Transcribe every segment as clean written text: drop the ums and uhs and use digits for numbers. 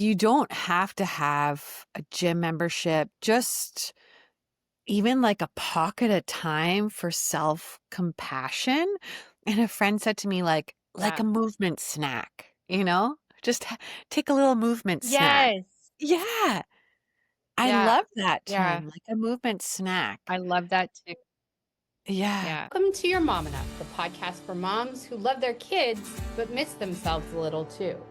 you don't have to have a gym membership, just even like a pocket of time for self-compassion. And a friend said to me, like Yeah. a movement snack, just take a little movement snack. Yes. Yeah. I Yeah. love that Yeah. term, like a movement I snack. love that too. Yeah. Yeah. Welcome to Your Mom Enough, the podcast for moms who love their kids but miss themselves a little too.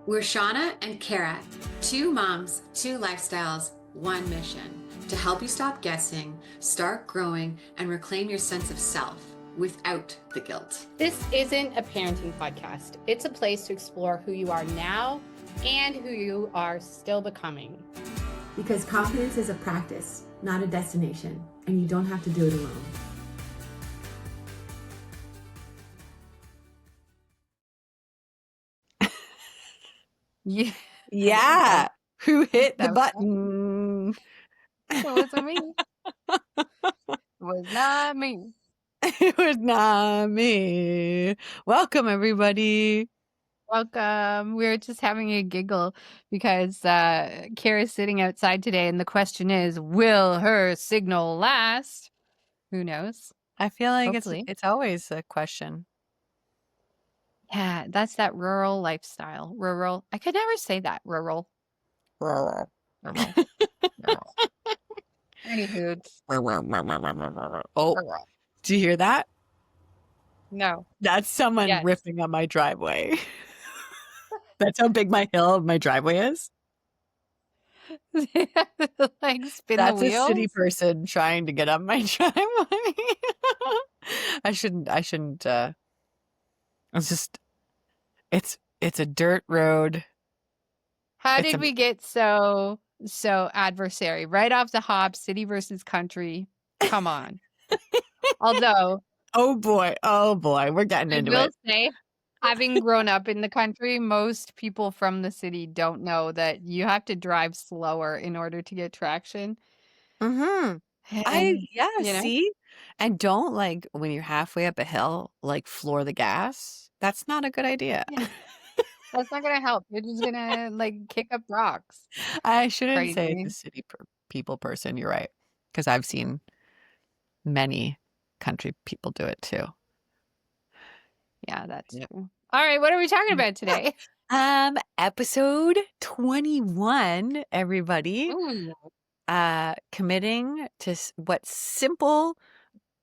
We're Shawna and Cara, two moms, two lifestyles, one mission: to help you stop guessing, start growing, and reclaim your sense of self without the guilt. This isn't a parenting podcast. It's a place to explore who you are now and who you are still becoming. Because confidence is a practice, not a destination, and you don't have to do it alone. Yeah. Yeah. Who hit the That button? wasn't me. It was not me. It was not me. Welcome, everybody. Welcome. We were just having a giggle because Kara's sitting outside today, and the question is, will her signal last? Who knows? I feel like Hopefully. it's always a question. Yeah, that's that rural lifestyle. Rural. I could never say that. Rural. Rural. Anywho. Oh, do you hear that? No. That's someone Yes. ripping on my driveway. That's how big my hill of my driveway is. Like spin That's the a wheels. city person trying to get up my driveway. I shouldn't it's a dirt road. How did we get so adversary right off the hop? City versus country. Come on. Although Oh boy, we're getting I into will it. say, having grown up in the country, most people from the city don't know that you have to drive slower in order to get traction. Mm-hmm. And, See? And don't, like, when you're halfway up a hill, like, floor the gas. That's not a good idea. yeah, that's not gonna help. You're just gonna like kick up rocks. I shouldn't say Crazy. the city people person. You're right. Because I've seen many country people do it too. Yeah, that's true. All right, what are we talking about today? Episode 21, everybody. Ooh. Committing to what simple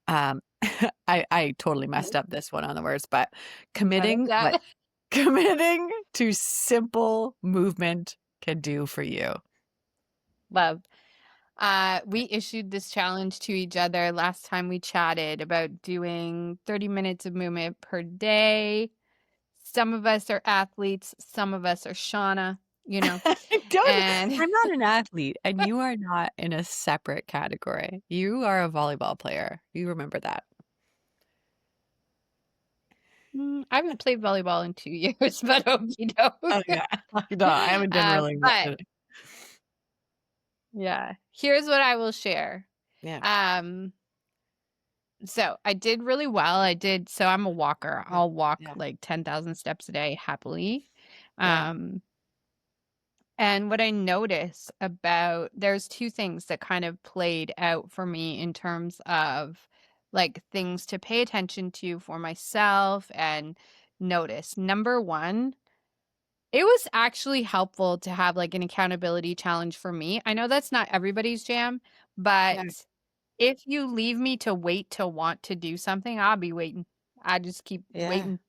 I totally messed up this one on the words, but committing to simple movement can do for you. Love. We issued this challenge to each other last time we chatted about doing 30 minutes of movement per day. Some of us are athletes, some of us are Shawna, I'm not an athlete, and you are not in a separate category. You are a volleyball player. You remember that. I haven't played volleyball in 2 years, but okie doke. Oh yeah, no, I haven't done really much. Yeah, here's what I will share. Yeah. So I did really well. So I'm a walker. I'll walk Yeah. like 10,000 steps a day happily. Yeah. And what I noticed there's two things that kind of played out for me in terms of like things to pay attention to for myself and notice. Number one, it was actually helpful to have like an accountability challenge for me. I know that's not everybody's jam, but if you leave me to wait to want to do something, I'll be waiting. I just keep waiting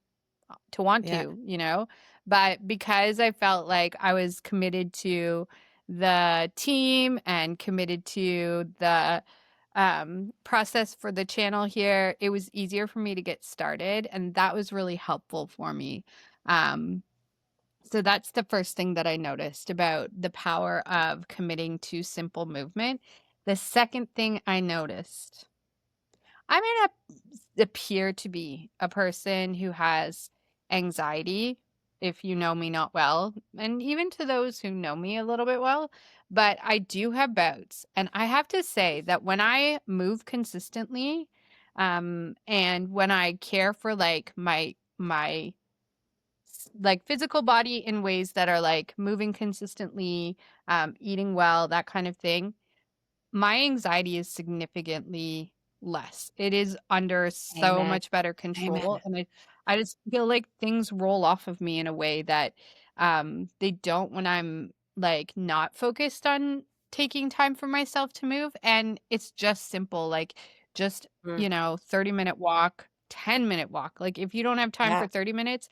to want to. But because I felt like I was committed to the team and committed to the process for the channel here, it was easier for me to get started. And that was really helpful for me. So that's the first thing that I noticed about the power of committing to simple movement. The second thing I noticed, I may not appear to be a person who has anxiety if you know me not well, and even to those who know me a little bit well, but I do have bouts. And I have to say that when I move consistently, and when I care for like my like physical body in ways that are like moving consistently, eating well, that kind of thing, my anxiety is significantly less. It is under so Amen. much better Amen. control, and I just feel like things roll off of me in a way that they don't when I'm like not focused on taking time for myself to move. And it's just simple, like just, Mm, you know, 30-minute walk, 10-minute walk. Like if you don't have time yeah. for 30 minutes,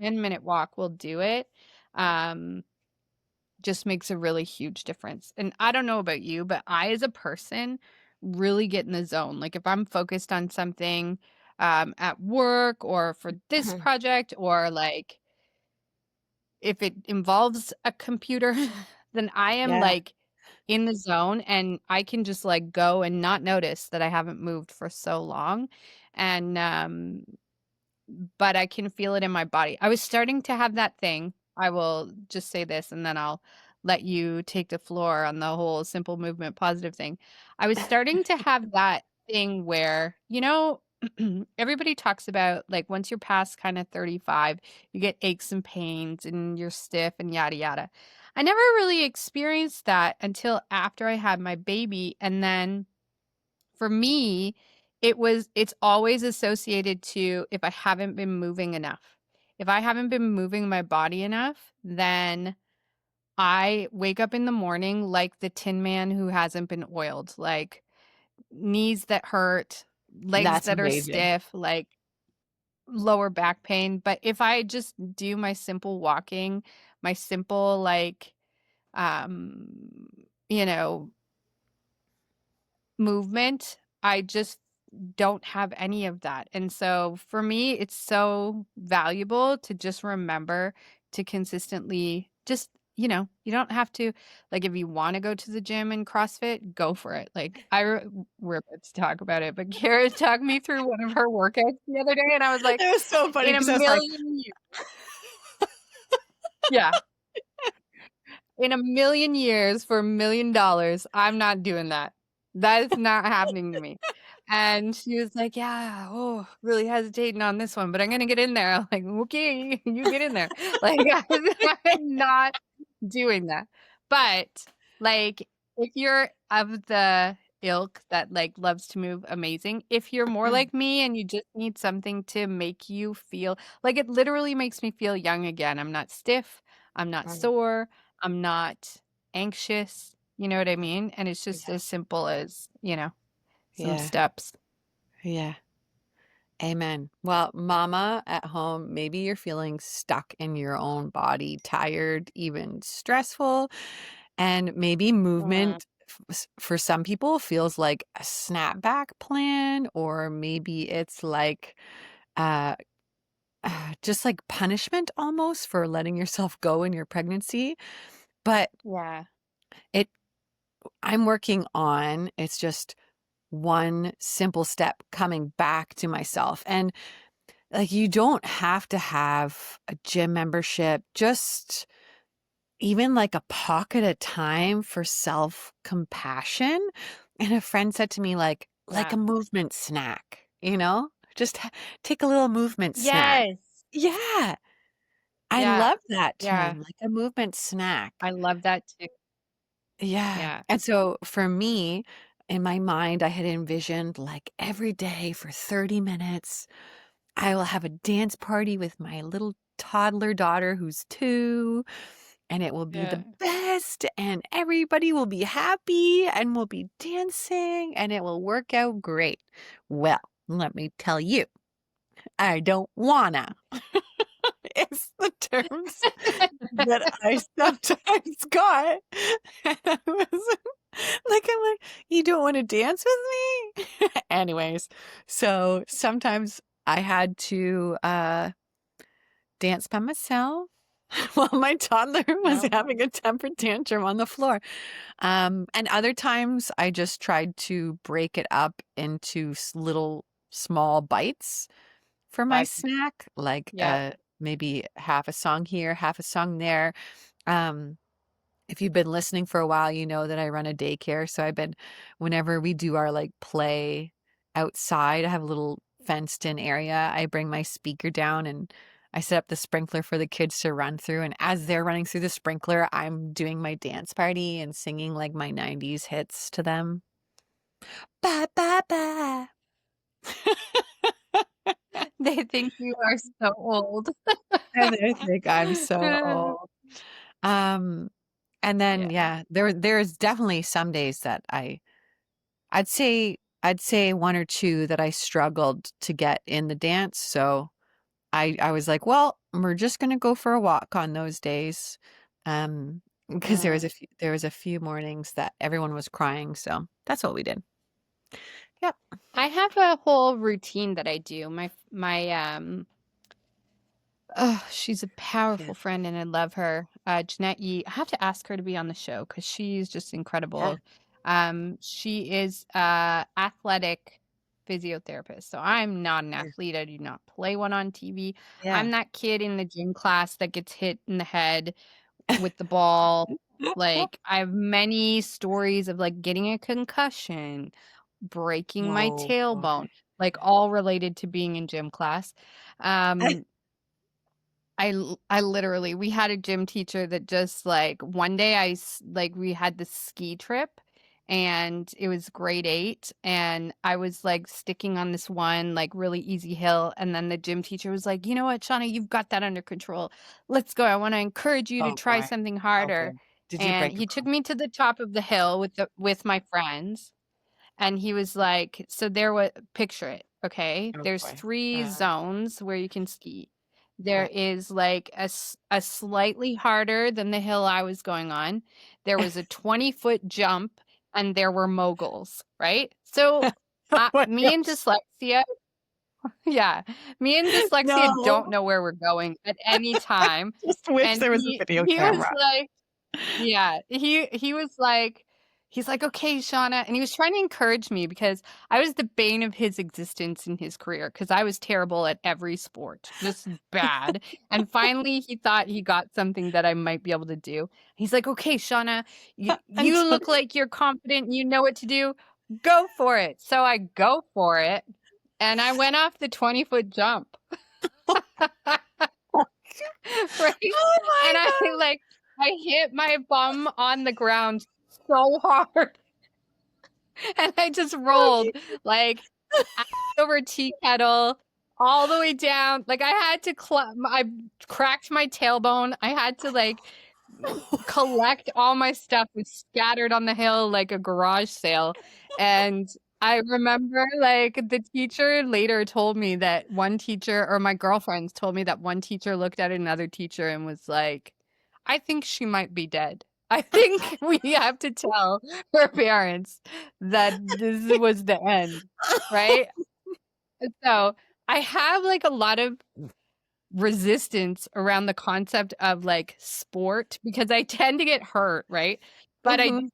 10-minute walk will do it. Um just makes a really huge difference. And I don't know about you, but I, as a person, really get in the zone. Like if I'm focused on something at work or for this project, or like if it involves a computer, then I am Yeah. like in the zone, and I can just like go and not notice that I haven't moved for so long. And but I can feel it in my body. I was starting to have that thing. I will just say this and then I'll let you take the floor on the whole simple movement positive thing. I was starting to have that thing where, you know, everybody talks about like once you're past kind of 35, you get aches and pains and you're stiff and yada yada. I never really experienced that until after I had my baby. And then for me, it's always associated to if I haven't been moving enough. If I haven't been moving my body enough, then I wake up in the morning like the Tin Man who hasn't been oiled, like knees that hurt, legs That's that are amazing. stiff, like lower back pain. But if I just do my simple walking, my simple like um you know, movement, I just don't have any of that. And so for me, it's so valuable to just remember to consistently just, you know, you don't have to, like, if you want to go to the gym and CrossFit, go for it. Like, we're about to talk about it, but Kara talked me through one of her workouts the other day, and I was like, It was so funny in a because I was like, million years, yeah, in a million years for $1 million, I'm not doing that. That is not happening to me. And she was like, "Yeah, oh, really hesitating on this one, but I'm gonna get in there." I'm like, "Okay, you get in there." Like, I'm not doing that. But, like, if you're of the ilk that, like, loves to move, amazing. If you're more mm, like me and you just need something to make you feel like, it literally makes me feel young again. I'm not stiff, I'm not mm, sore, I'm not anxious, you know what I mean? And it's just yeah, as simple as, you know, some yeah, steps. yeah. Amen. Well, mama at home, maybe you're feeling stuck in your own body, tired, even stressful, and maybe Mm, movement for some people feels like a snapback plan, or maybe it's like uh, just like punishment almost for letting yourself go in your pregnancy. But yeah. it, I'm working on it's just one simple step coming back to myself. And like, you don't have to have a gym membership, just even like a pocket of time for self-compassion. And a friend said to me, like Yeah. a movement snack, you know? Just take a little movement snack. Yes. Yeah, I Yeah. love that Yeah. term, like a movement snack. I love that too. Yeah. Yeah. And so for me, in my mind, I had envisioned like every day for 30 minutes, I will have a dance party with my little toddler daughter who's 2, and it will be Yeah. the best, and everybody will be happy, and we'll be dancing, and it will work out great. Well, let me tell you, I don't wanna. It's the terms that I sometimes got. And I was I'm like, "You don't wanna dance with me?" Anyways, so sometimes I had to, dance by myself while my toddler was No. having a temper tantrum on the floor. And other times I just tried to break it up into little small bites for my But snack, like yeah. maybe half a song here, half a song there. Um, if you've been listening for a while, you know that I run a daycare. So I've been, whenever we do our like play outside, I have a little fenced in area. I bring my speaker down and I set up the sprinkler for the kids to run through, and as they're running through the sprinkler, I'm doing my dance party and singing like my 90s hits to them. Ba ba ba. They think you are so old. And they think I'm so old. And then Yeah. there's definitely some days that I'd say one or two that I struggled to get in the dance. So I was like, well, we're just gonna go for a walk on those days. Because there was a few mornings that everyone was crying, so that's what we did. Yep. I have a whole routine that I do. Oh, she's a Yeah. powerful friend and I love her. Jeanette Yee. I have to ask her to be on the show because she's just Yeah. incredible. She is athletic physiotherapist. So I'm not an Yeah. athlete. I do not play one on TV. Yeah. I'm that kid in the gym class that gets hit in the head with the ball. Like I have many stories of like getting a concussion, breaking my Oh tailbone, boy. like all related to being in gym class. Um, I literally, we had a gym teacher that just like one day like we had this ski trip and it was grade 8 and I was like sticking on this one like really easy hill and then the gym teacher was like, "You know what, Shauna, you've got that under control. Let's go. I want to encourage you to Oh try boy. something Oh boy. harder." Did you And break a he took bone? me to the top of the hill with my friends and he was like, so there was, picture it, okay? Oh There's boy. 3 zones where you can ski. There Right. is like a slightly harder than the hill I was going on. There was a 20-foot jump and there were moguls, right? So Oh my me and gosh. dyslexia, yeah, me and dyslexia don't No. know where we're going at any time. Just wish And there was a video he was camera. like, yeah, he was like he's like, "Okay, Shauna," and he was trying to encourage me because I was the bane of his existence in his career because I was terrible at every sport, just bad. And finally, he thought he got something that I might be able to do. He's like, "Okay, Shauna, you Until look like you're confident, you know what to do. Go for it." So I go for it, and I went off the 20-foot jump. Right? Oh my And I god. like I hit my bum on the ground so hard and I just rolled like ass over tea kettle all the way down. Like I had to I cracked my tailbone. I had to like collect all my stuff was scattered on the hill like a garage sale. And I remember like the teacher later told me that one teacher or my girlfriends told me that one teacher looked at another teacher and was like, "I think she might be dead. I think we have to tell her parents that this was the end." Right? So I have like a lot of resistance around the concept of like sport because I tend to get hurt, right? But Mhm.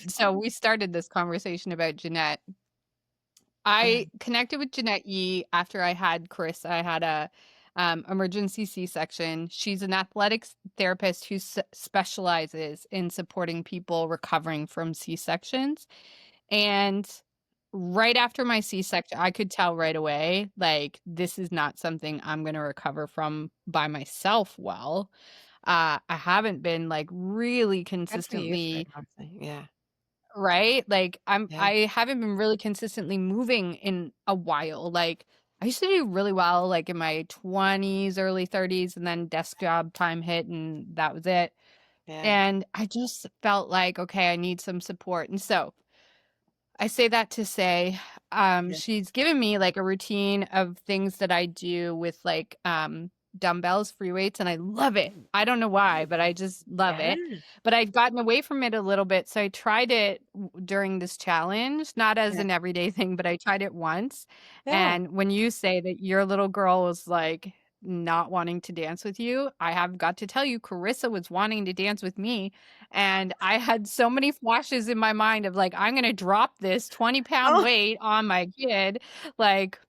so we started this conversation about Jeanette. I connected with Jeanette Yee after I had Chris. I had a emergency C-section. She's an athletics therapist who specializes in supporting people recovering from C-sections. And right after my C-section, I could tell right away, like, this is not something I'm going to recover from by myself well. I haven't been like really Good for you for consistently, acknowledging. Yeah. right? Like Yeah. I haven't been really consistently moving in a while. Like I used to do really well like in my 20s, early 30s and then desk job time hit and that was it. Yeah. And I just felt like okay, I need some support. And so I say that to say, Yeah. she's given me like a routine of things that I do with like dumbbells, free weights, and I love it. I don't know why, but I just love Yeah. it. But I'd gotten away from it a little bit, so I tried it during this challenge, not as Yeah. an everyday thing, but I tried it once. Yeah. And when you say that your little girl was like not wanting to dance with you, I have got to tell you, Carissa was wanting to dance with me. And I had so many flashes in my mind of like, I'm going to drop this 20-pound Oh, weight on my kid. Like,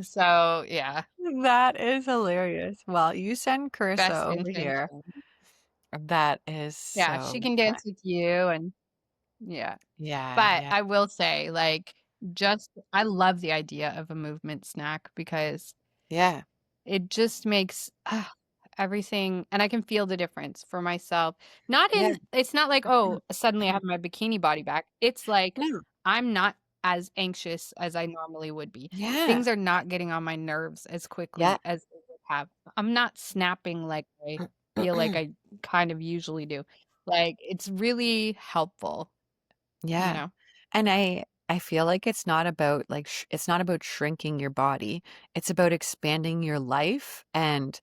so yeah, that is hilarious. Well, you send Carissa best over here. intention. That is Yeah, she so can fun. dance with you and yeah. Yeah. But Yeah. I will say, like, just I love the idea of a movement snack because Yeah. it just makes everything, and I can feel the difference for myself. Yeah. It's not like, oh, suddenly I have my bikini body back. It's like No. I'm not as anxious as I normally would be. Yeah. Things are not getting on my nerves as Yeah. quickly as they would have. I'm not snapping like I feel like I kind of usually do. Like, it's really helpful, you Yeah. know? And I feel like it's not about like it's not about shrinking your body. It's about expanding your life and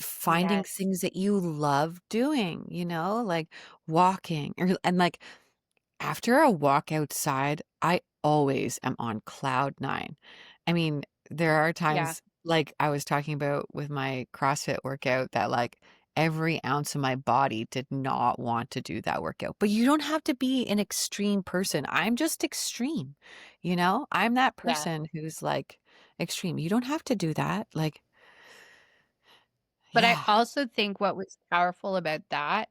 finding Yes. things that you love doing, like walking and like after a walk outside, I always am on cloud nine. I mean, there are Yeah. times like I was talking about with my CrossFit workout that like every ounce of my body did not want to do that workout. But you don't have to be an extreme person. I'm just extreme. I'm that Yeah. person who's like extreme. You don't have to do that. Like, But I yeah, also think what was powerful about that,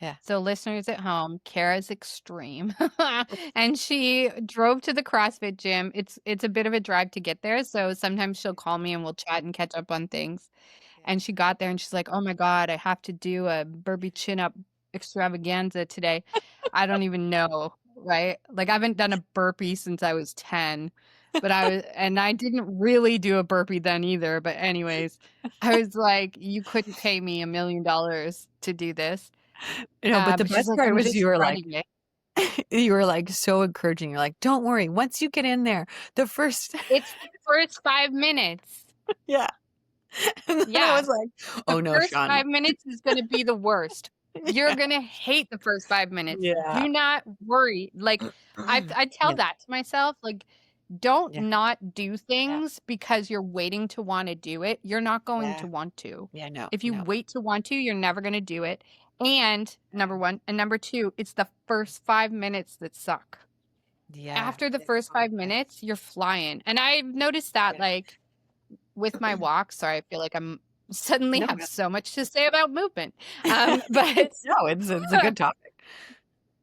yeah. so listeners at home, Kara's extreme. And she drove to the CrossFit gym. It's a bit of a drive to get there, so sometimes she'll call me and we'll chat and catch up on things. And she got there and she's like, "Oh my God, I have to do a burpee chin up extravaganza today." I don't even know, right? Like I haven't done a burpee since I was 10, but I didn't really do a burpee then either. But anyways, I was like, "You couldn't pay me $1 million to do this." But the But she's best like, part "I'm was just dreading it." you were like so encouraging. You're like, don't worry, once you get in there, the first It's the first 5 minutes. yeah. And then I Yeah. was like, The oh no, first Shauna. 5 minutes is gonna be the worst. You're gonna hate the first 5 minutes. Yeah. Do not worry. Like, I tell Yeah. that to myself, like, don't Yeah. not do Yeah. things because you're waiting to wanna do it. You're not going Yeah. to want to. Yeah. No, If you no. wait to want to, you're never gonna do it. And number 1, and number 2, it's the first 5 minutes that suck. Yeah. After the first 5 Yeah. minutes, you're flying. And I've noticed that, Yeah. like, with my walk. Sorry, I feel like I'm suddenly No, have no. so much to say about movement. But No, it's a good topic.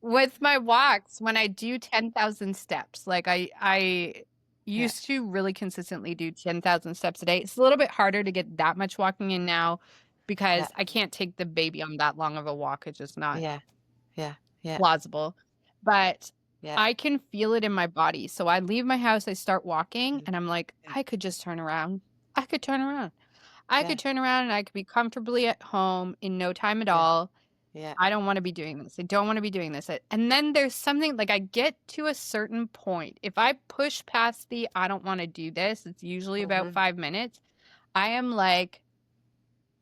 with my walks, when I do 10,000 steps, like I Yeah. used to really consistently do 10,000 steps a day. It's a little bit harder to get that much walking in now Yeah. because I can't take the baby on that long of a walk. It's just not Yeah. Yeah. Yeah. plausible. But Yeah. I can feel it in my body. So I leave my house, I start walking, Mhm. and I'm like, Yeah. I could just turn around. I could turn around. I Yeah. could turn around and I could be comfortably at home in no time at Yeah. all. Yeah. I don't want to be doing this. I don't want to be doing this. And then there's something like I get to a certain point. If I push past the I don't want to do this, it's usually about Mhm. 5 minutes. I am like,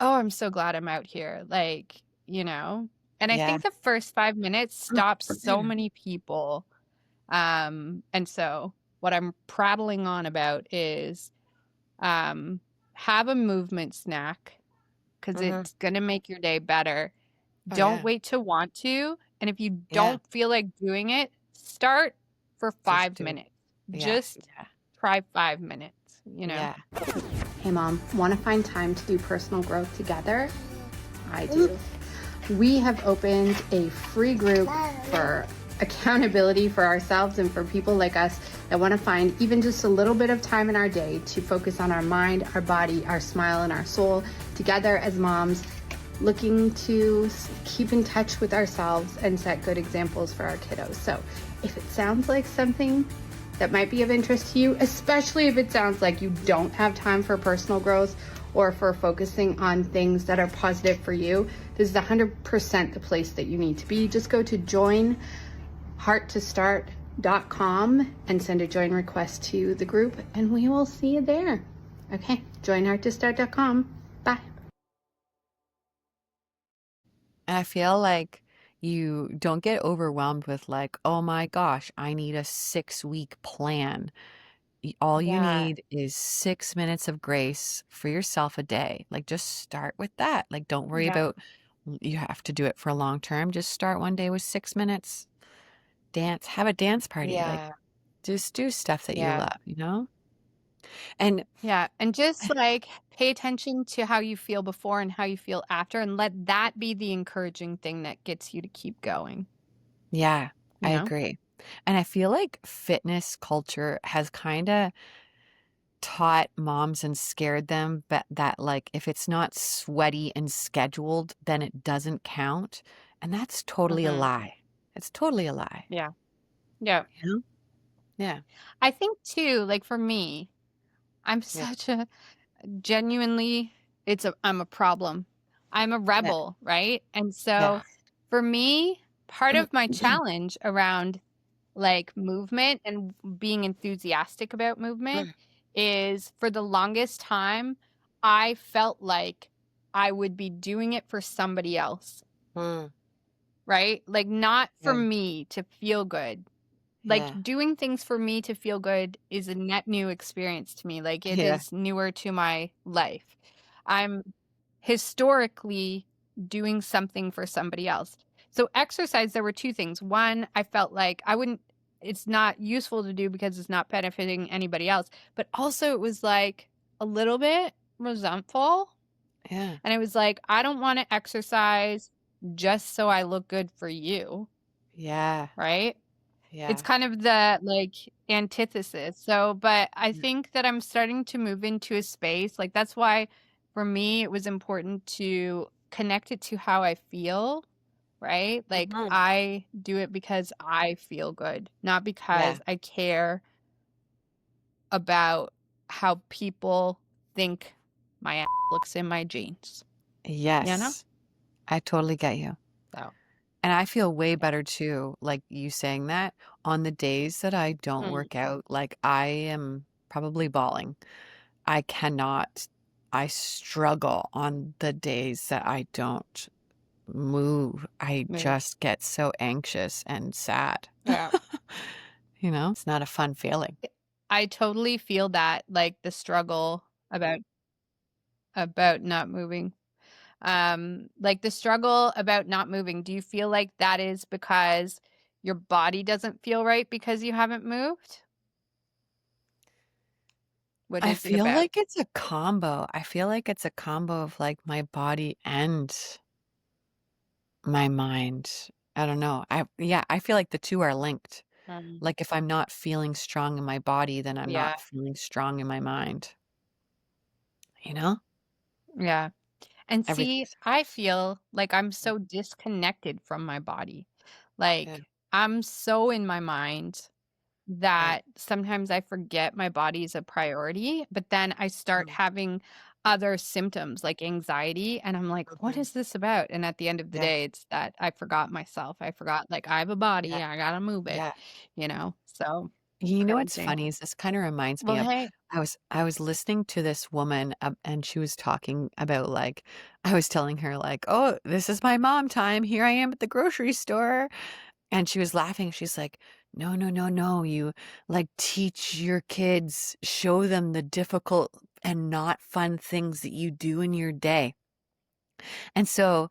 oh, I'm so glad I'm out here. Like, you know? And I Yeah. think the first 5 minutes stops so many people. And so what I'm prattling on about is have a movement snack because Mhm. it's going to make your day better. Oh Don't yeah. wait to want to. And if you Yeah. don't feel like doing it, start for Just 5 do it. minutes. Yeah. Just try 5 minutes, you know? Yeah. Hey mom, want to find time to do personal growth together? I do. We have opened a free group for accountability for ourselves and for people like us that want to find even just a little bit of time in our day to focus on our mind, our body, our smile, and our soul together as moms, looking to keep in touch with ourselves and set good examples for our kiddos. So if it sounds like something that might be of interest to you, especially if it sounds like you don't have time for personal growth or for focusing on things that are positive for you, this is 100% the place that you need to be. Just go to joinhearttostart.com and send a join request to the group, and we will see you there. Okay, joinhearttostart.com. Bye. And I feel like you don't get overwhelmed with like, oh my gosh, I need a 6-week plan. All you Yeah. need is 6 minutes of grace for yourself a day. Like just start with that. Like don't worry Yeah. about you have to do it for a long term. Just start one day with 6 minutes. Dance, have a dance party. Like Yeah. just do stuff that you Yeah. love. And Yeah. And just like pay attention to how you feel before and how you feel after, and let that be the encouraging thing that gets you to keep going, yeah, you I know? agree. And I feel like fitness culture has kind of taught moms and scared them that like if it's not sweaty and scheduled, then it doesn't count. And that's totally a Mhm. lie. It's totally a lie. Yeah. Yeah. You know? Yeah. I think too, like for me, I'm Yeah. such a genuinely I'm a problem. I'm a Yeah. rebel, right? And Yeah. so for me, part of my challenge around like movement and being enthusiastic about movement is for the longest time, I felt like I would be doing it for somebody else, Mm, right? Like not for yeah. me to feel good. Like Yeah. doing things for me to feel good is a net new experience to me. Like it Yeah. is newer to my life. I'm historically doing something for somebody else. So exercise, there were two things. One, I felt like it's not useful to do because it's not benefiting anybody else. But also it was like a little bit resentful. Yeah. And it was like, I don't want to exercise just so I look good for you. Yeah. Right. It's Yeah. kind of the like antithesis. So, but I Yeah. think that I'm starting to move into a space. Like that's why for me it was important to connect it to how I feel, right? Like Mhm. I do it because I feel good, not Yeah. because I care about how people think my ass looks in my jeans. You know? Yes. I totally get you. So, And I feel way yeah. better too, like you saying that on the days that I don't Mm, work out, like I am probably bawling. I cannot, I struggle on the days that I don't move. I move. just get so anxious and sad. Yeah. It's not a fun feeling. I totally feel that like the struggle about not moving. Like the struggle about not moving. Do you feel like that is because your body doesn't feel right because you haven't moved? What I is it feel about? like it's a combo. I feel like it's a combo of like my body and my mind. I don't know. I feel like the two are linked. Um, Like if I'm not feeling strong in my body, then I'm yeah, not feeling strong in my mind. You know? yeah. And see, Everything's I feel like I'm so disconnected from my body. yeah, Like I'm so in my mind yeah. that sometimes I forget my body is a priority, but then I start Mm, having other symptoms like anxiety, and I'm like, what mhm. is this about? And at the end of the Yeah, day, it's that I forgot myself. I forgot, like, I have a body, yeah, I gotta move it, yeah. So You know what's crazy. funny is this kind of reminds me Well, of hey, I was listening to this woman and she was talking about like I was telling her like, "Oh, this is my mom time. Here I am at the grocery store." And she was laughing. She's like, "No, no, no, no. You like teach your kids, show them the difficult and not fun things that you do in your day." And so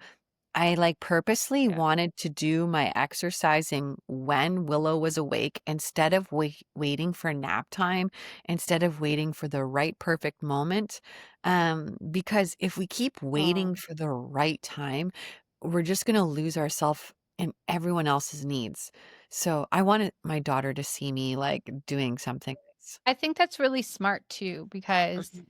I like purposely yeah. wanted to do my exercising when Willow was awake instead of waiting for nap time, instead of waiting for the right perfect moment. Because if we keep waiting Mm. for the right time, we're just going to lose ourselves in everyone else's needs. So I wanted my daughter to see me like doing something. I think that's really smart too, because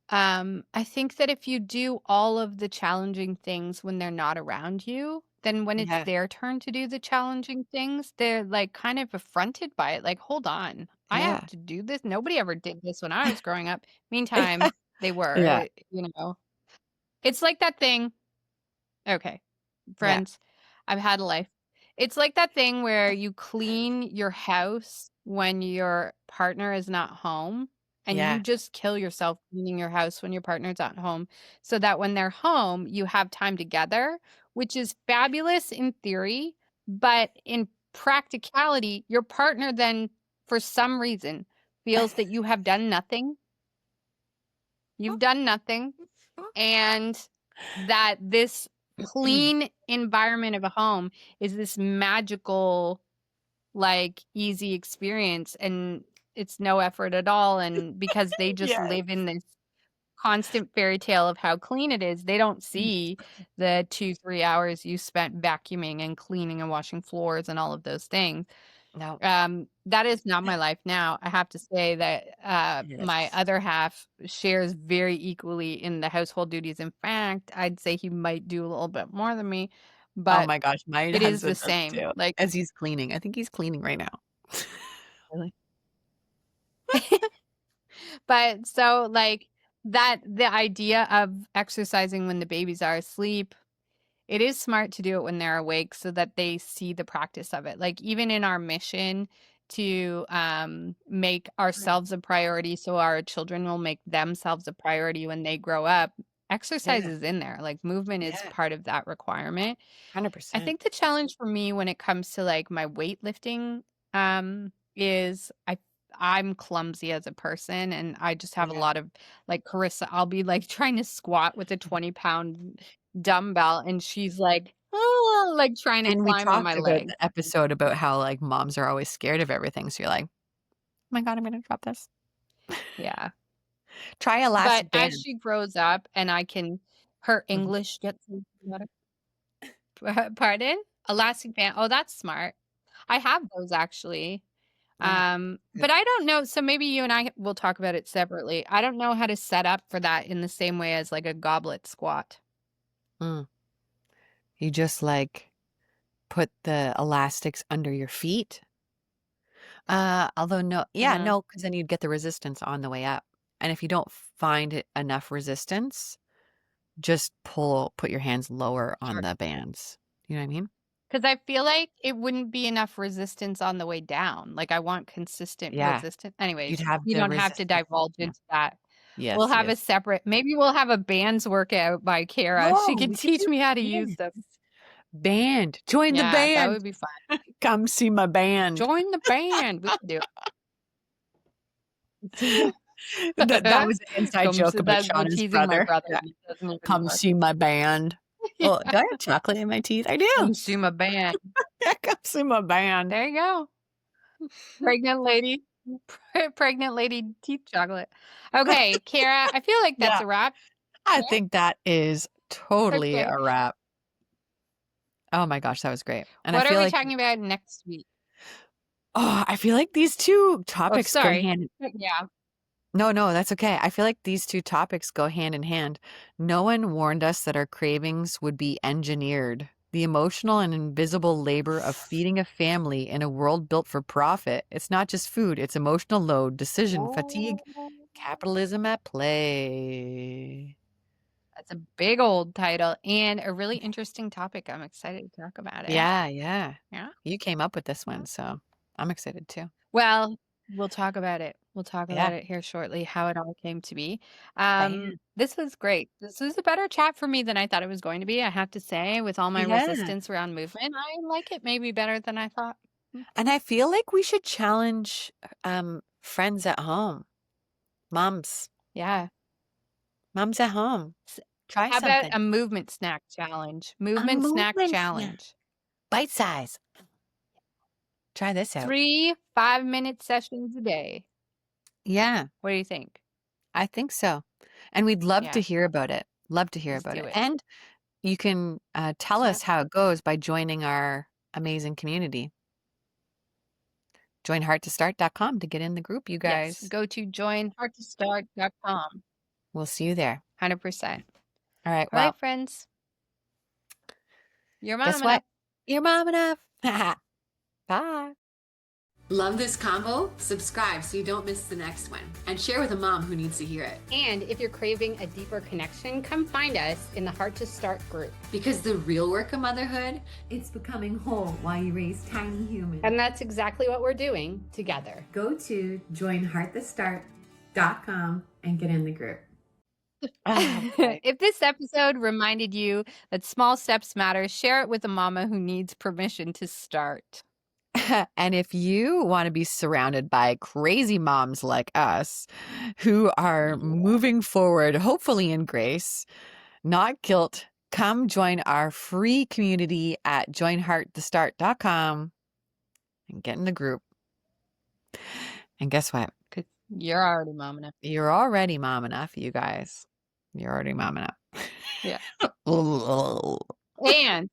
Mhm. I think that if you do all of the challenging things when they're not around you, then when it's Yeah, their turn to do the challenging things, they're like kind of affronted by it. Like, hold on, I have yeah, to do this. Nobody ever did this when I was growing up. Meantime, they were, yeah, it's like that thing. Okay, yeah, friends, I've had a life. It's like that thing where you clean your house when your partner is not home, and you yeah. just kill yourself cleaning your house when your partner's not home, so that when they're home, you have time together, which is fabulous in theory, but in practicality, your partner then, for some reason, feels that you have done nothing. You've done nothing, and that this clean environment of a home is this magical, like, easy experience, and it's no effort at all, and because they just Yes. live in this constant fairy tale of how clean it is, they don't see the 2, 3 hours you spent vacuuming and cleaning and washing floors and all of those things. No. That is not my life now. I have to say that my Yes. other half shares very equally in the household duties. In fact, I'd say he might do a little bit more than me, Oh but my gosh, my it is the husband does same. too. Like, As he's cleaning. I think he's cleaning right now. really? But so like that the idea of exercising when the babies are asleep, it is smart to do it when they're awake so that they see the practice of it. Like even in our mission to make ourselves a priority so our children will make themselves a priority when they grow up, exercise Yeah. is in there. Like movement is Yeah. part of that requirement. I 100%. think the challenge for me when it comes to like my weightlifting is I'm clumsy as a person and I just have a Yeah. lot of like Carissa, I'll be like trying to squat with a 20-pound dumbbell and she's like, oh, like trying to And we climb on talked my about leg. the episode about how, like, moms are always scared of everything, so you're like, "Oh my god, I'm gonna drop this." Yeah. Try But elastic as band. she grows up and her Mhm. English gets better. Pardon? Elastic band. Oh, that's smart. I have those actually. Yeah. Good. But I don't know. So maybe you and I will talk about it separately. I don't know how to set up for that in the same way as like a goblet squat. Mm. You just, like, put the elastics under your feet. Although Uh-huh. no, because then you'd get the resistance on the way up. And if you don't find it enough resistance, just put your hands lower on Sure. the bands. You know what I mean? Because I feel like it wouldn't be enough resistance on the way down. Like I want consistent Yeah. resistance. You'd Anyways, have we the don't have to resistance. divulge Yeah. into that. We'll Yes, have a yes. separate, maybe we'll have a bands workout by Cara. She Oh, could we could teach do me how to use band. them. Band. Join the Yeah, that band. would be fun. Come see my band. Join the band. We could do That was it. an inside joke about We're Shauna's teasing my brother. brother. Yeah. And it doesn't even Come work. see my band. Yeah. Oh, do I have chocolate in my teeth? I do. Come see my band. Yeah, come see my band. There you go. Pregnant lady. Pregnant lady teeth chocolate. Okay, Cara, I feel like that's Yeah. a wrap. I Yeah. think that is totally Okay. a wrap. Oh my gosh, that was great. And I What are feel we like talking about next week? I feel like these two Oh, topics go sorry. hand. Yeah. No, that's okay. I feel like these two topics go hand in hand. No one warned us that our cravings would be engineered. The emotional and invisible labor of feeding a family in a world built for profit. It's not just food, it's emotional load, decision fatigue, capitalism at play. That's a big old title and a really interesting topic. I'm excited to talk about it. Yeah. Yeah. You came up with this Yeah. one, so I'm excited too. Well, we'll talk about it. We'll talk Yeah. about it here shortly, how it all came to be. Bam. This was great. This was a better chat for me than I thought it was going to be. I have to say, with all my Yeah. resistance around movement, I like it maybe better than I thought. And I feel like we should challenge friends at home. Moms. Yeah. Moms at home. Try How about something. a movement snack challenge? A Movement snack movement snack. challenge. Bite size. Try this out. 3 5-minute sessions a day. Yeah, What do you think? I think so. And we'd love to Yeah. hear about it. Love to hear Let's about do it. it. And you can tell us how it goes by joining our amazing community. Joinhearttostart.com to get in the group, you Yes. guys. Go to joinhearttostart.com. We'll see you there. 100%. All right, All well, right, friends. You're mom guess enough. what? You're mom enough. Bye. Love this combo? Subscribe so you don't miss the next one. And share with a mom who needs to hear it. And if you're craving a deeper connection, come find us in the Heart to Start group. Because the real work of motherhood, It's becoming whole while you raise tiny humans. And that's exactly what we're doing together. Go to joinhearttostart.com and get in the group. Oh, boy. If this episode reminded you that small steps matter, share it with a mama who needs permission to start. And if you want to be surrounded by crazy moms like us who are moving forward, hopefully in grace, not guilt, come join our free community at joinhearttostart.com and get in the group. And guess what? 'Cause you're already mom enough. You're already mom enough, you guys. You're already mom enough. Yeah. Oh. And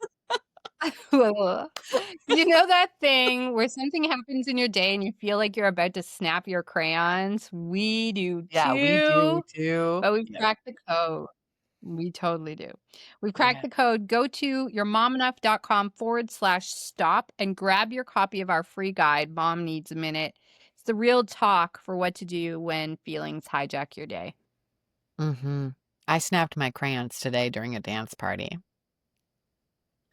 You know that thing where something happens in your day and you feel like you're about to snap your crayons? We do Yeah, we do too, too. but we've Yep. cracked the code. We totally do. We've cracked Yeah. the code. Go to yourmomenough.com/stop and grab your copy of our free guide, Mom Needs a Minute. It's the real talk for what to do when feelings hijack your day. Mm-hmm. I snapped my crayons today during a dance party.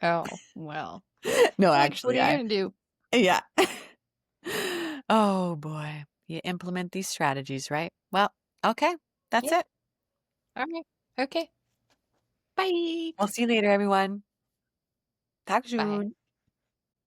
Oh, well. No, What actually, are you going to do? yeah. Oh boy. You implement these strategies, right? Well, okay. That's Yeah. it. All right. Okay. Bye. We'll see you later, everyone. Talk Bye. soon.